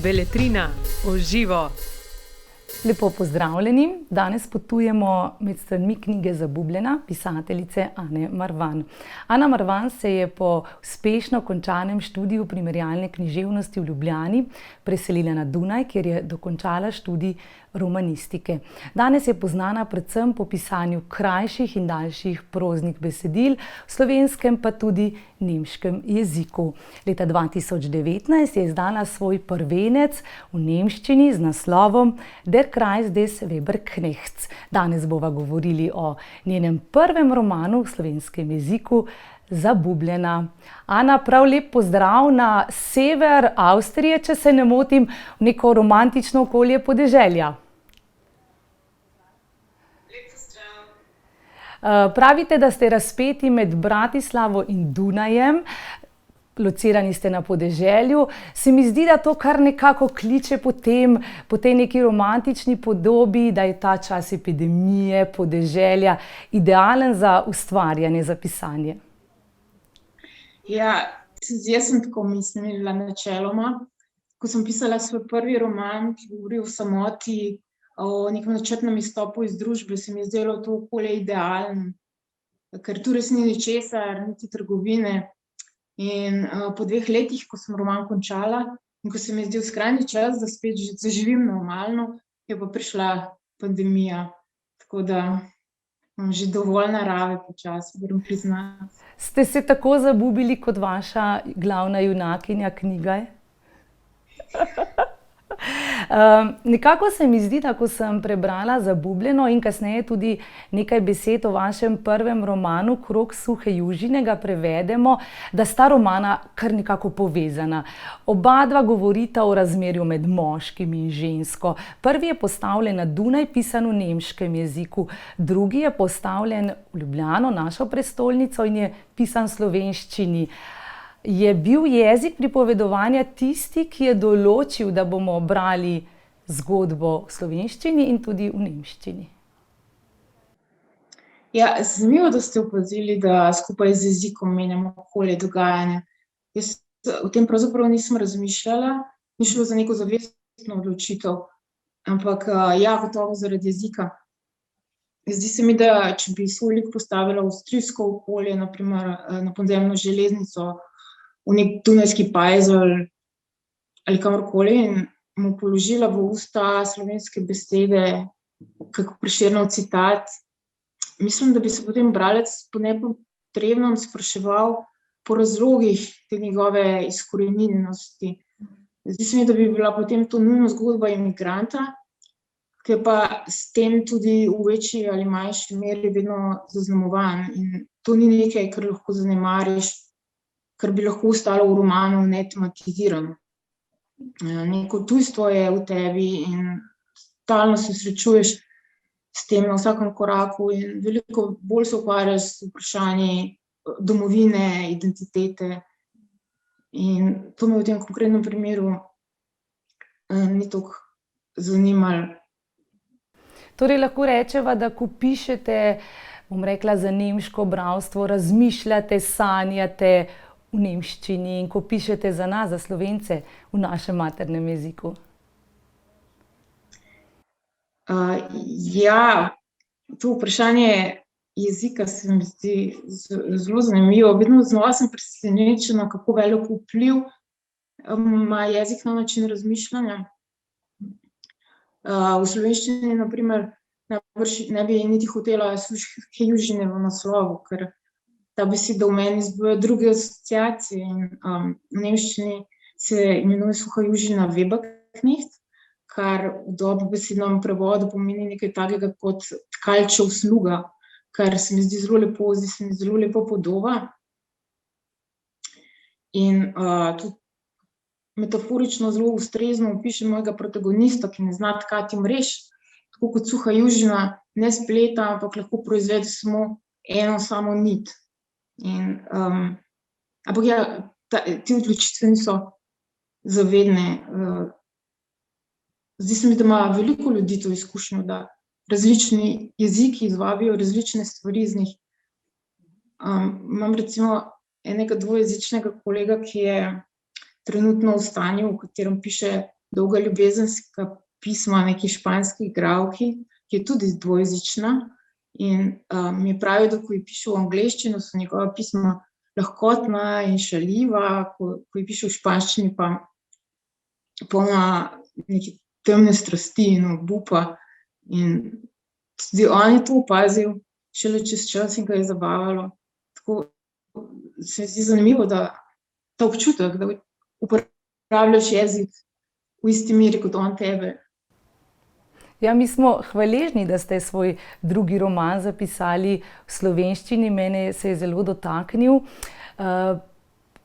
Beletrina v živo. Lepo pozdravljeni. Danes potujemo med stranmi knjige Zabubljena pisateljice Ane Marvan. Ana Marvan se je po uspešno končanem študiju primerjalne književnosti v Ljubljani preselila na Dunaj, kjer je dokončala študij romanistike. Danes je poznana predvsem po pisanju krajših in daljših proznih besedil, v slovenskem pa tudi nemškem jeziku. Leta 2019 je izdala svoj prvenec v nemščini z naslovom Der Kreis des Weberknechts. Danes bova govorili o njenem prvem romanu v slovenskem jeziku Zabubljena. Ana, prav lep pozdrav na sever Avstrije, če se ne motim, v neko romantično okolje podeželja. Lep pozdrav. Pravite, da ste razpeti med Bratislavo in Dunajem. Locirani ste na podeželju. Se mi zdi, da to kar nekako kliče po tej neki romantični podobi, da je ta čas epidemije, podeželja idealen za ustvarjanje, za pisanje. Ja, tudi jaz sem tako mislila načeloma. Ko sem pisala svoj prvi roman, ki govori o samoti, o nekem načrtnem izstopu iz družbe, se mi je zdelo to okolje idealno, ker tu res ni ničesar, niti trgovine. In po 2 letih, ko sem roman končala in ko se mi je zdel skrajni čas, da spet zaživim normalno, je pa prišla pandemija. Tako da imam že dovolj narave počasi, moram priznati. Ste se tako zabubili kot vaša glavna junakinja knjige? Nekako se mi zdi, da ko sem prebrala Zabubljeno in kasneje tudi nekaj besed o vašem prvem romanu Krog suhe južine, ga prevedemo, da sta romana kar nekako povezana. Oba dva govorita o razmerju med moškim in žensko. Prvi je postavljen na Dunaj, pisan v nemškem jeziku. Drugi je postavljen v Ljubljano, našo prestolnico, in je pisan v slovenščini. Je bil jezik pripovedovanja tisti, ki je določil, da bomo brali zgodbo v slovenščini in tudi v nemščini? Ja, zanimivo, da ste opazili, da skupaj z jezikom menjamo okolje dogajanja. Jaz o tem pravzaprav nisem razmišljala, ni šlo za neko zavestno odločitev, ampak ja, gotovo zaradi jezika. Zdi se mi, da če bi svoj lik postavila v avstrijsko okolje, na primer na podzemno železnico, v nek dunajski pajzel ali kamorkoli, in mu položila v usta slovenske besede, kako Prešernov citat, mislim, da bi se potem bralec po nepotrebnem spraševal po razlogih te njegove izkoreninjenosti. Zdi se mi, da bi bila potem to nujno zgodba imigranta, ki je pa s tem tudi v večji ali manjši meri vedno zaznamovan. In to ni nekaj, kar lahko zanemariš, kar bi lahko ostalo v romanu netematizirano. Neko tujstvo je v tebi in stalno se srečuješ s tem na vsakem koraku in veliko bolj se ukvarjaš z vprašanji domovine, identitete. In to me v tem konkretnem primeru ni toliko zanimalo. Torej lahko rečeva, da ko pišete, bom rekla, za nemško bralstvo, razmišljate, sanjate v nemščini, in ko pišete za nas, za Slovence, v našem maternem jeziku? Ja, to vprašanje jezika se mi zdi zelo zanimivo. Vedno znova sem presenečena, kako velik vpliv ima jezik na način razmišljanja. V slovenščini, na primer, ne bi niti hotela suhe južine v naslovu, ker ta beseda v meni zbuja druge asociacije. In v nemščini se imenuje suha južina Weberknecht, kar v dobesednem prevodu pomeni nekaj takega kot tkalčev sluga, kar se mi zdi zelo lepo podoba. In tudi metaforično zelo ustrezno opiše mojega protagonista, ki ne zna tkati mrež, tako kot suha južina ne spleta, ampak lahko proizvede samo eno samo nit. Ampak ja, te odločitve niso zavedne. Zdi se mi, da ima veliko ljudi to izkušnjo, da različni jeziki izvabijo različne stvari iz njih. Imam recimo enega dvojezičnega kolega, ki je trenutno v stanju, v katerem piše dolga ljubezenska pisma neki španski igralki, ki je tudi dvojezična. In mi pravijo, da ko ji piše v angleščino, so njegova pisma lahkotna in šaljiva, ko ji piše v španščini, pa polna neke temne strasti in obupa. In tudi on je to opazil, šele čez čas in ga je zabavalo. Tako se mi zdi zanimivo, da ta občutek, da uporabljaš jezik v isti meri kot on tebe. Ja, mi smo hvaležni, da ste svoj drugi roman zapisali v slovenščini. Mene se je zelo dotaknil.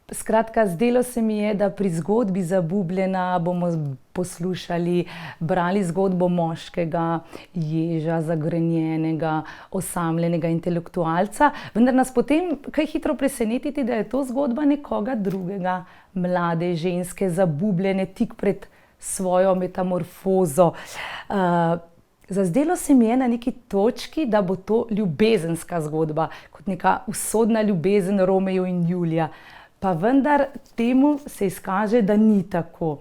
Skratka, zdelo se mi je, da pri zgodbi Zabubljena bomo poslušali, brali zgodbo moškega ježa, zagrenjenega, osamljenega intelektualca, vendar nas potem kaj hitro presenetiti, da je to zgodba nekoga drugega, mlade ženske, zabubljene tik pred svojo metamorfozo. Zazdelo se mi je na neki točki, da bo to ljubezenska zgodba, kot neka usodna ljubezen Romeja in Julija. Pa vendar temu se izkaže, da ni tako.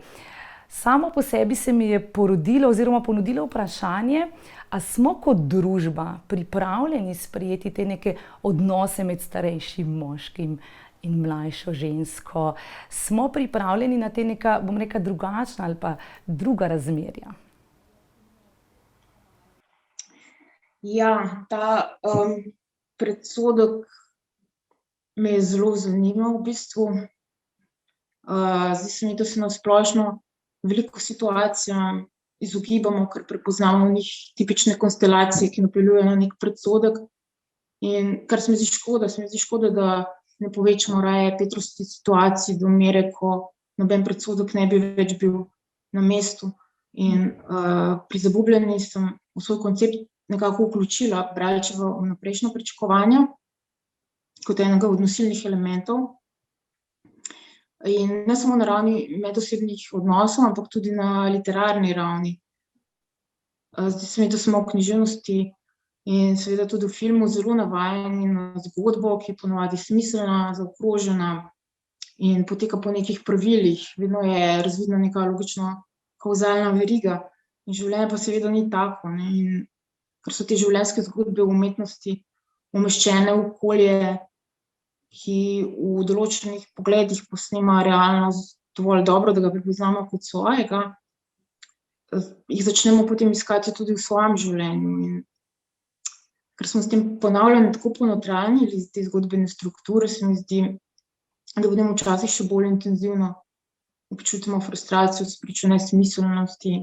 Samo po sebi se mi je porodilo oziroma ponudilo vprašanje, a smo kot družba pripravljeni sprejeti te neke odnose med starejšim moškim in mlajšo žensko? Smo pripravljeni na te neka, bom rekla, drugačna ali pa druga razmerja? Ja, ta predsodek me je zelo zanimal v bistvu. Zdi se mi, da se na splošno veliko situacijam izogibamo, ker prepoznamo v njih tipične konstelacije, ki napeljujejo na nek predsodek. In kar se mi zdi škoda, da ne povečamo raje petrosti situacij do mere, ko noben predsodek ne bi več bil na mestu. In pri Zabubljeni sem v svoj koncept nekako vključila bralčeva vnaprejšnja pričakovanja kot enega od nosilnih elementov. In ne samo na ravni medosebnih odnosov, ampak tudi na literarni ravni. Zdi se mi, da smo v književnosti in seveda tudi v filmu zelo navajeni na zgodbo, ki je ponavadi smiselna, zaokrožena in poteka po nekih pravilih. Vedno je razvidna neka logično kavzalna veriga. In življenje pa seveda ni tako, ne. In ker so te življenjske zgodbe v umetnosti umeščene v okolje, ki v določenih pogledih posnema realnost dovolj dobro, da ga prepoznamo kot svojega, jih začnemo potem iskati tudi v svojem življenju. In ker smo s tem ponavljanjem tako ponotranjili te zgodbene strukture, se mi zdi, da potem včasih še bolj intenzivno občutimo frustracijo spričo nesmiselnosti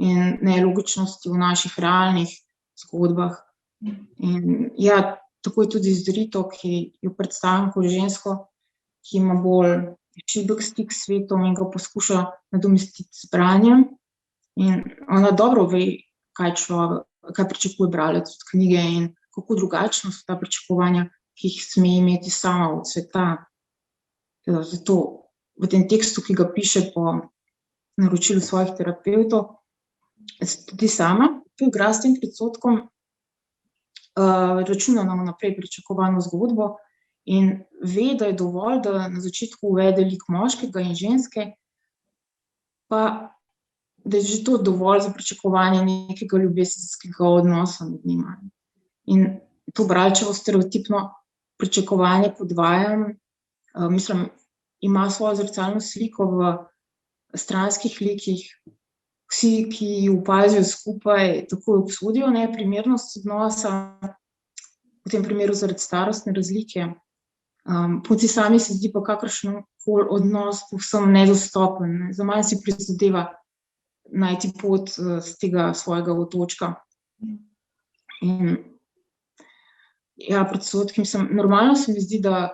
in nelogičnosti v naših realnih zgodbah. In ja, tako je tudi z Rito, ki jo predstavim kot žensko, ki ima bolj šibek stik s svetom in ga poskuša nadomestiti z branjem. In ona dobro ve, kaj pričakuje bralec od knjige in kako drugačna so ta pričakovanja, ki jih sme imeti sama od sveta. Zato v tem tekstu, ki ga piše po naročilu svojih terapevtov, tudi sama poigra s tem predsodkom, računa na vnaprej pričakovano zgodbo in ve, da je dovolj, da na začetku uvede lik moškega in ženske, pa da je že to dovolj za pričakovanje nekega ljubezenskega odnosa med njima. In to bralčevo stereotipno pričakovanje podvajam, mislim, ima svojo zrcalno sliko v stranskih likih. Vsi, ki ju opazijo skupaj, takoj obsodijo neprimernost odnosa, v tem primeru zaradi starostne razlike. Punci sami se zdi pa kakršenkoli odnos povsem nedostopen, ne. Zaman si prizadeva najti pot s tega svojega otočka. In ja, predsodki, normalno se mi zdi, da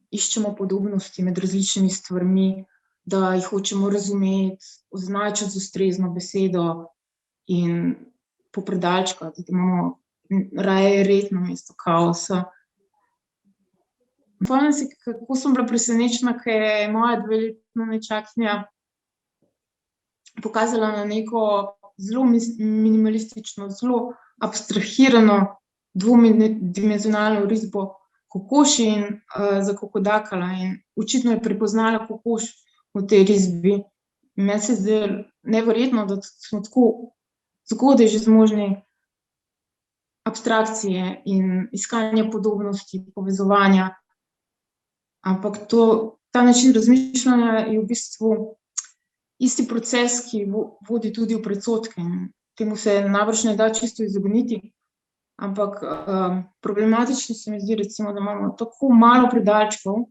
iščemo podobnosti med različnimi stvarmi, da jih hočemo razumeti, označiti z ustrezno besedo in popredalčkati, da imamo raje red namesto kaosa. Spomnim se, kako sem bila presenečena, ko je moja 2-letna nečakinja pokazala na neko zelo minimalistično, zelo abstrahirano dvomedimenzionalno risbo kokoši in zakokodakala. In očitno je prepoznala kokoš v tej risbi Meni se zdi neverjetno, da smo tako zgodaj že zmožni abstrakcije in iskanja podobnosti, povezovanja. Ampak ta način razmišljanja je v bistvu isti proces, ki vodi tudi v predsodke. Temu se najbrž ne da čisto izogniti, ampak problematično se mi zdi, recimo, da imamo tako malo predalčkov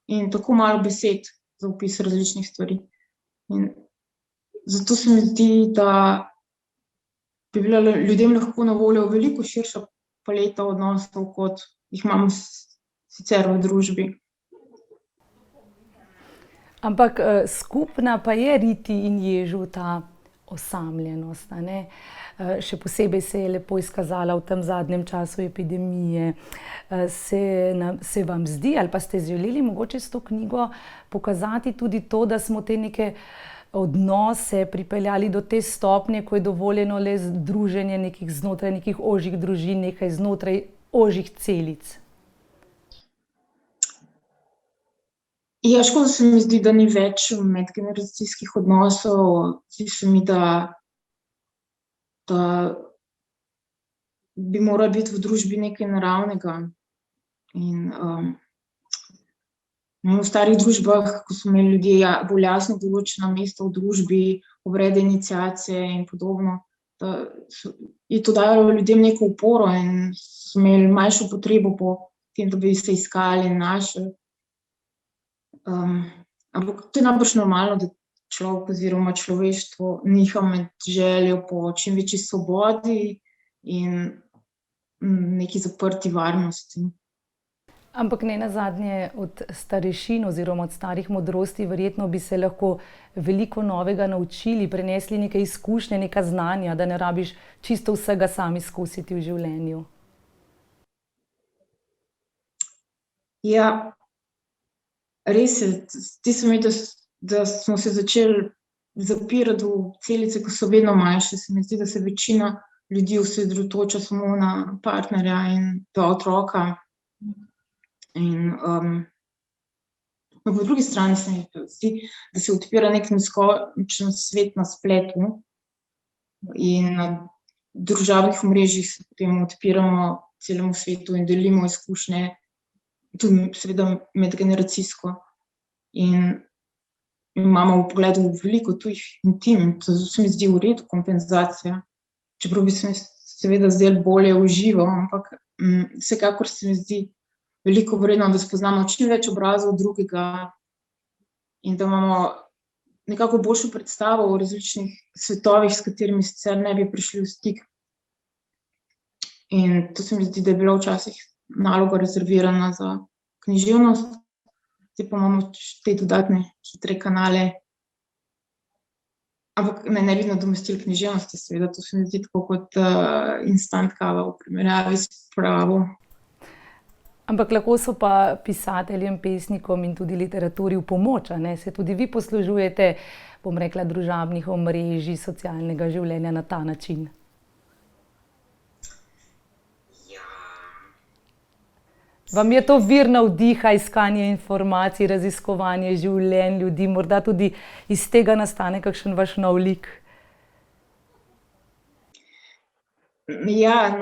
in tako malo besed za opis različnih stvari. In zato se mi zdi, da bi bila ljudem lahko na voljo veliko širša paleta odnosov, kot jih imamo sicer v družbi. Ampak skupna pa je Riti in Ježu ta osamljenost, a ne? Še posebej se je lepo izkazala v tem zadnjem času epidemije. Se vam zdi, ali pa ste želeli mogoče s to knjigo pokazati tudi to, da smo te neke odnose pripeljali do te stopnje, ko je dovoljeno le združenje znotraj nekih ožjih družin, nekaj znotraj ožjih celic? Ja, škoda se mi zdi, da ni več medgeneracijskih odnosov. Zdi se mi, da bi moralo biti v družbi nekaj naravnega. In v starih družbah, ko so imeli ljudje bolj jasno določena mesta v družbi, obrede iniciacije in podobno, je to dajalo ljudem neko oporo in so imeli manjšo potrebo po tem, da bi se iskali in našli. Ampak to je najbrž normalno, da človek oziroma človeštvo niha med željo po čim večji svobodi in neki zaprti varnosti. Ampak ne nazadnje od starešin oziroma od starih modrosti verjetno bi se lahko veliko novega naučili, prenesli neke izkušnje, neka znanja, da ne rabiš čisto vsega sam izkusiti v življenju. Ja, res je. Zdi se mi, da smo se začeli zapirati v celice, ko so vedno manjše. Se mi zdi, da se večina ljudi osredotoča samo na partnerja in dva otroka. In po drugi strani se mi zdi, da se odpira nek neskončen svet na spletu in na družabnih omrežjih se potem odpiramo celemu svetu in delimo izkušnje, tudi seveda medgeneracijsko. In imamo v pogledu veliko tujih intim, to se mi zdi v redu kompenzacija, čeprav bi se mi seveda zdelo bolje v živo, ampak vsekakor se mi zdi veliko vredno, da spoznamo čim več obrazov drugega in da imamo nekako boljšo predstavo o različnih svetovih, s katerimi sicer ne bi prišli v stik. In to se mi zdi, da je bila včasih naloga rezervirana za književnost, zdaj pa imamo te dodatne hitre kanale. Ampak ne bi nadomestili književnosti, seveda, to se mi zdi tako kot instant kava v primerjavi s pravo. Ampak lahko so pa pisateljem, pesnikom in tudi literaturi v pomoč, a ne? Se tudi vi poslužujete, bom rekla, družabnih omrežij, socialnega življenja na ta način? Vam je to vir navdiha, iskanje informacij, raziskovanje življenj ljudi, morda tudi iz tega nastane kakšen vaš nov lik? Ja,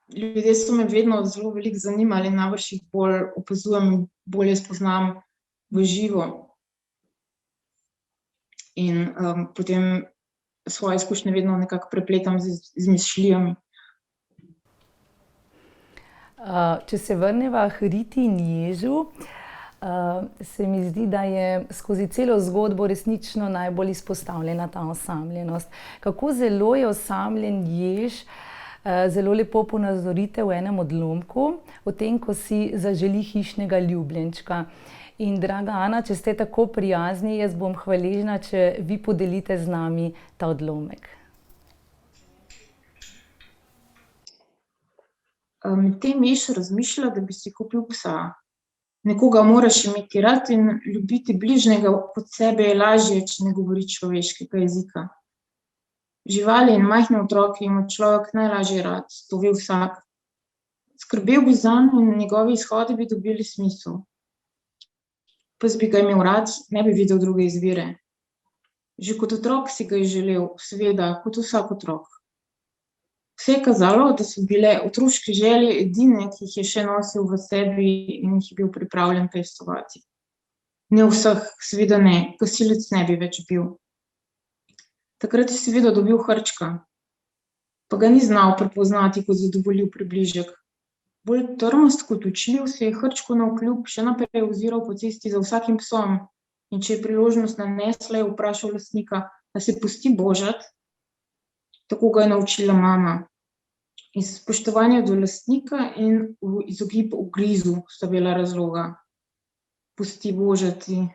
ljudje so me vedno zelo veliko zanimali, najbrž jih bolj opazujem, bolje spoznam v živo. In potem svoje izkušnje vedno nekako prepletam z izmišljijami. Če se vrneva k Riti in Ježu, se mi zdi, da je skozi celo zgodbo resnično najbolj izpostavljena ta osamljenost. Kako zelo je osamljen Jež, zelo lepo ponazorite v enem odlomku, o tem, ko si zaželi hišnega ljubljenčka. In draga Ana, če ste tako prijazni, jaz bom hvaležna, če vi podelite z nami ta odlomek. Medtem Jež razmišlja, da bi si kupil psa. Nekoga moraš imeti rad in ljubiti bližnjega kot sebe je lažje, če ne govori človeškega jezika. Živali in majhne otroke ima človek najlažje rad, to ve vsak. Skrbel bi zanj in njegovi izhodi bi dobili smisel. pa bi ga imel rad, ne bi videl druge izbire. Že kot otrok si ga je želel, seveda, kot vsak otrok. Vse je kazalo, da so bile otroške želje edine, ki jih je še nosil v sebi in jih je bil pripravljen pestovati. Ne vseh, seveda ne, gasilec ne bi več bil. Takrat je seveda dobil hrčka, pa ga ni znal prepoznati kot zadovoljiv približek. Bolj trmast kot učljiv se je hrčku navkljub še naprej oziral po cesti za vsakim psom in če je priložnost nanesla, je vprašal lastnika, da se pusti božati. Tako ga je naučila mama. Iz spoštovanja do lastnika in v izogib ugrizu sta bila razloga. Pusti božati.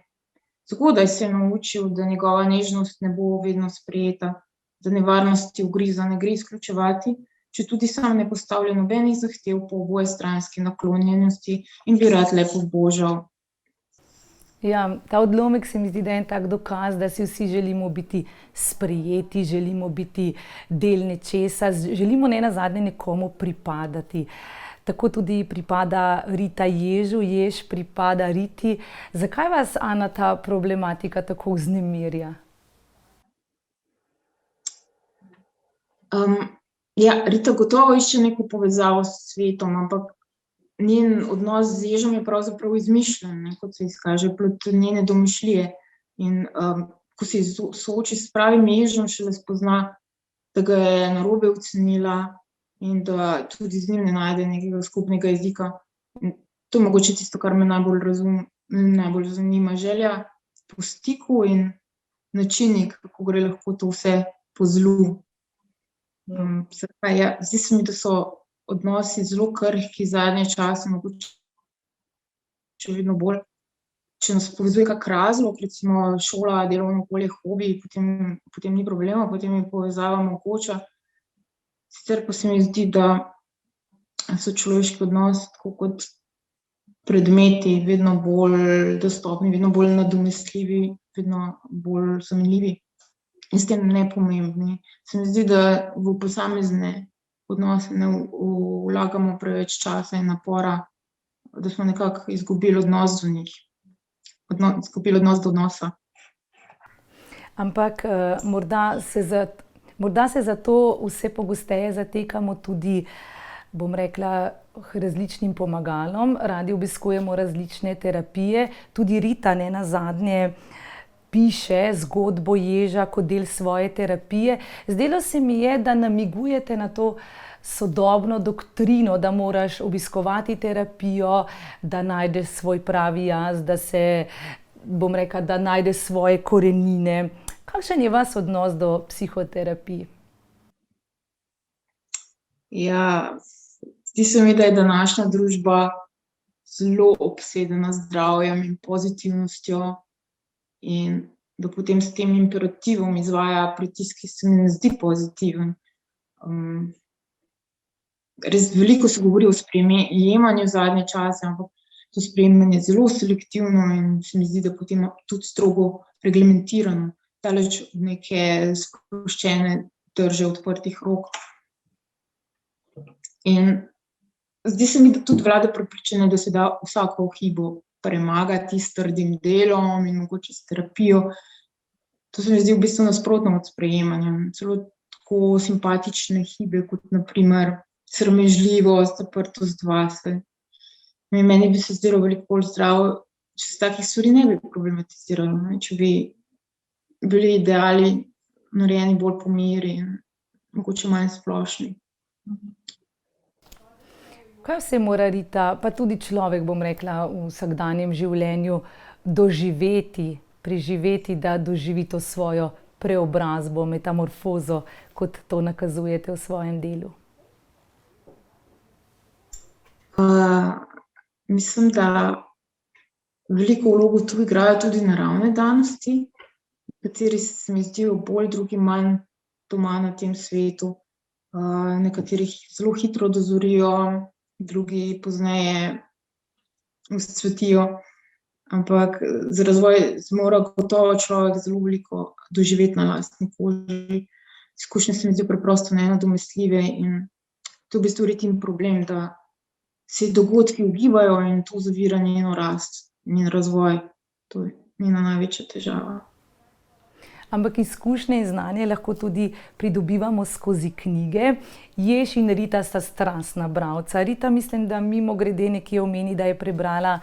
Zgodaj se je naučil, da njegova nežnost ne bo vedno sprejeta, da nevarnosti ugriza ne gre izključevati, če tudi sam ne postavlja nobenih zahtev po obojestranski naklonjenosti in bi rad le pobožal. Ja, ta odlomek se mi zdi, da je en tak dokaz, da si vsi želimo biti sprejeti, želimo biti del nečesa, želimo nenazadnje nekomu pripadati. Tako tudi pripada Rita Ježu, Jež pripada Riti. Zakaj vas, Ana, ta problematika tako vznemirja? Ja, Rita gotovo išče neko povezavo s svetom, ampak njen odnos z Ježom je pravzaprav izmišljen, kot se izkaže, plod njene domišljije. In ko se sooči s pravim Ježom, šele spozna, da ga je narobe ocenila in da tudi z njim ne najde nekega skupnega jezika. In to je mogoče tisto, kar me najbolj zanima. Želja po stiku in načini, kako gre lahko to vse po zlu. Zdi se mi, da so odnosi zelo krhki zadnje čase, mogoče vedno bolj. Če nas povezuje kak razlog, recimo šola, delovno okolje, hobi, potem ni problema, potem je povezava mogoča. Sicer pa se mi zdi, da so človeški odnosi tako kot predmeti vedno bolj dostopni, vedno bolj nadomestljivi, vedno bolj zamenljivi in s tem nepomembni. Se mi zdi, da v posamezne odnose ne vlagamo preveč časa in napora, da smo nekako izgubili odnos do njih, izgubili odnos do odnosa. Ampak morda se zato vse pogosteje zatekamo tudi, bom rekla, različnim pomagalom, radi obiskujemo različne terapije, tudi Rita nenazadnje piše zgodbo Ježa kot del svoje terapije. Zdelo se mi je, da namigujete na to sodobno doktrino, da moraš obiskovati terapijo, da najdeš svoj pravi jaz, da se, bom rekla, da najdeš svoje korenine. Kakšen je vaš odnos do psihoterapije? Ja, zdi se mi, da je današnja družba zelo obsedena z zdravjem in pozitivnostjo in da potem s tem imperativom izvaja pritisk, ki se mi ne zdi pozitiven. Res veliko se govori o sprejemanju zadnje čase, ampak to sprejemanje je zelo selektivno in se mi zdi, da potem tudi strogo reglementirano, daleč od neke sproščene drže odprtih rok. In zdi se mi, da tudi vlada prepričanje, da se da vsako hibo premagati s trdim delom in mogoče s terapijo. To se mi zdi v bistvu nasprotno od sprejemanja. Celo tako simpatične hibe, kot na primer sramežljivost, zaprtost vase. Meni bi se zdelo veliko bolj zdravo, če se takih stvari ne bi problematiziralo, če bi bili ideali narejeni bolj po meri in mogoče manj splošni. Kaj vse mora Rita, pa tudi človek, bom rekla, v vsakdanjem življenju doživeti, preživeti, da doživi to svojo preobrazbo, metamorfozo, kot to nakazujete v svojem delu? Mislim, da veliko vlogo tu igrajo tudi naravne danosti, kateri se mi zdijo bolj, drugi manj doma na tem svetu. Nekaterih zelo hitro dozorijo, drugi pozneje vzcvetijo, ampak za razvoj mora gotovo človek zelo veliko doživeti na lastni koži. Izkušnje se mi zdijo preprosto nenadomestljive in to je v bistvu Ritin problem, da se dogodki ugibajo in to zavira njeno rast, njen razvoj. To je njena največja težava. Ampak izkušnje in znanje lahko tudi pridobivamo skozi knjige. Jež in Rita sta strastna bralca. Rita, mislim, da mimogrede nekje omeni, da je prebrala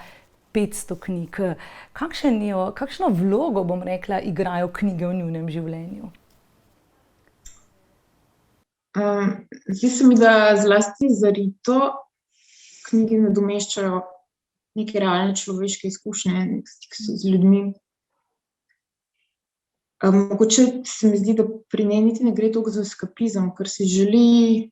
500 knjig. Kakšno vlogo, bom rekla, igrajo knjige v njunem življenju? Zdi se mi, da zlasti za Rito knjige nadomeščajo neke realne človeške izkušnje, nek stik z ljudmi. Mogoče se mi zdi, da pri njej niti ne gre toliko za eskapizem, ker si želi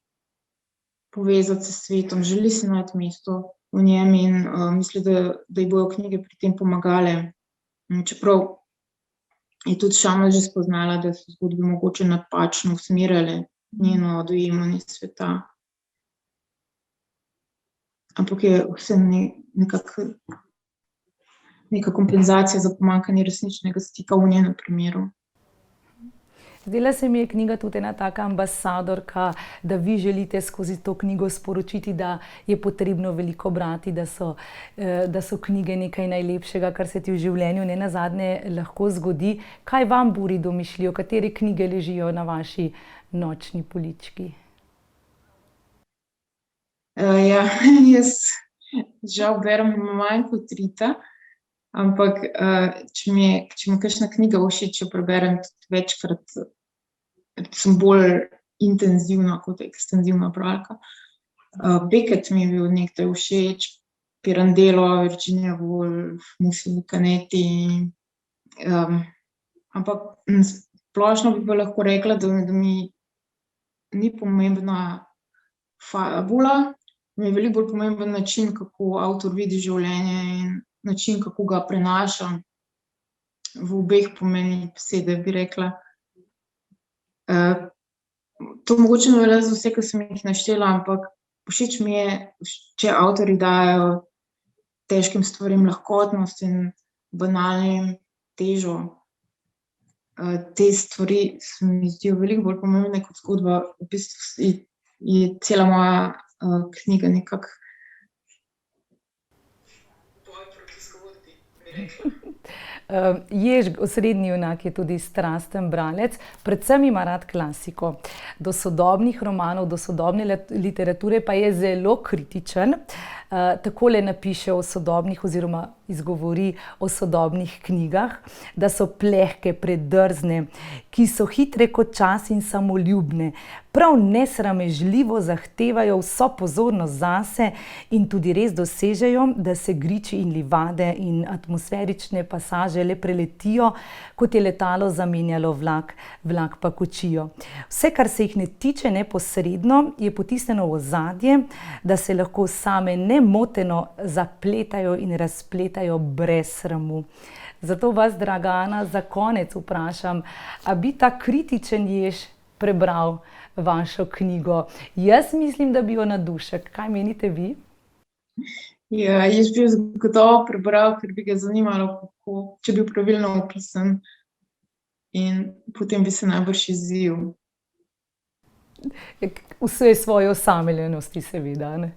povezati se s svetom, želi si najti mesto v njem in misli, da ji bojo knjige pri tem pomagale. Čeprav je tudi sama že spoznala, da so zgodbe mogoče napačno usmerjale njeno dojemanje sveta. Ampak je vse neka kompenzacija za pomanjkanje resničnega stika v njenem primeru. Zdela se mi je knjiga tudi ena taka ambasadorka, da vi želite skozi to knjigo sporočiti, da je potrebno veliko brati, da so knjige nekaj najlepšega, kar se ti v življenju nenazadnje lahko zgodi. Kaj vam buri domišljijo? Katere knjige ležijo na vaši nočni polički? Jaz žal berem manj kot Rita, ampak če mi je kakšna knjiga všeč, jo preberem tudi večkrat, sem bolj intenzivna kot ekstenzivna bralka. Beckett mi je bil nekdaj všeč, Pirandello, Virginia Woolf, Musil Canetti, ampak splošno bi pa lahko rekla, da mi ni pomembna fabula, mi je veliko bolj pomemben način, kako avtor vidi življenje in način, kako ga prenaša v obeh pomenih besede, bi rekla. To mogoče ne velja za vse, ki sem jih naštela, ampak všeč mi je, če avtorji dajo težkim stvarem lahkotnost in banalnim težo. Te stvari se mi zdijo veliko bolj pomembne kot zgodba. V bistvu je cela moja knjiga nekako boj proti zgodbi, bi rekla. Jež, osrednji junak, je tudi strasten bralec, predvsem ima rad klasiko. Do sodobnih romanov, do sodobne literature pa je zelo kritičen. Takole napiše o sodobnih oziroma izgovori o sodobnih knjigah, da so plehke, predrzne, ki so hitre kot čas in samoljubne. Prav nesramežljivo zahtevajo vso pozornost zase in tudi res dosežejo, da se griči in livade in atmosferične pasaže le preletijo, kot je letalo zamenjalo vlak, vlak pa kočijo. Vse, kar se jih ne tiče neposredno, je potisnjeno v ozadje, da se lahko same nemoteno zapletajo in razpletajo brez sramu. Zato vas, draga Ana, za konec vprašam, a bi ta kritičen Jež prebral vašo knjigo? Jaz mislim, da bi jo na dušek. Kaj menite vi? Jaz bi jo zagotovo prebral, ker bi ga zanimalo, če bi bil pravilno opisan, in potem bi se najbrž izzivil. Vse svoje osamljenosti, seveda, ne?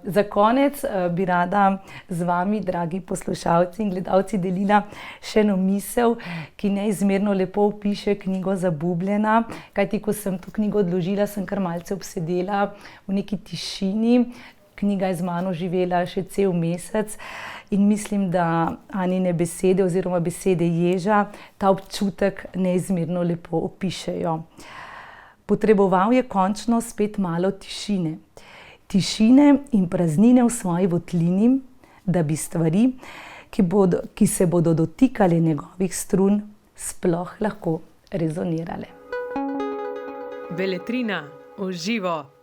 Za konec bi rada z vami, dragi poslušalci in gledalci, delila še eno misel, ki neizmerno lepo opiše knjigo Zabubljena. Kajti, ko sem to knjigo odložila, sem kar malce obsedela v neki tišini. Knjiga je z mano živela še cel mesec in mislim, da Anine besede oziroma besede Ježa ta občutek neizmerno lepo opišejo. Potreboval je končno spet malo tišine. Tišine in praznine v svoji votlini, da bi stvari, ki se bodo dotikale njegovih strun, sploh lahko rezonirale. Beletrina v živo.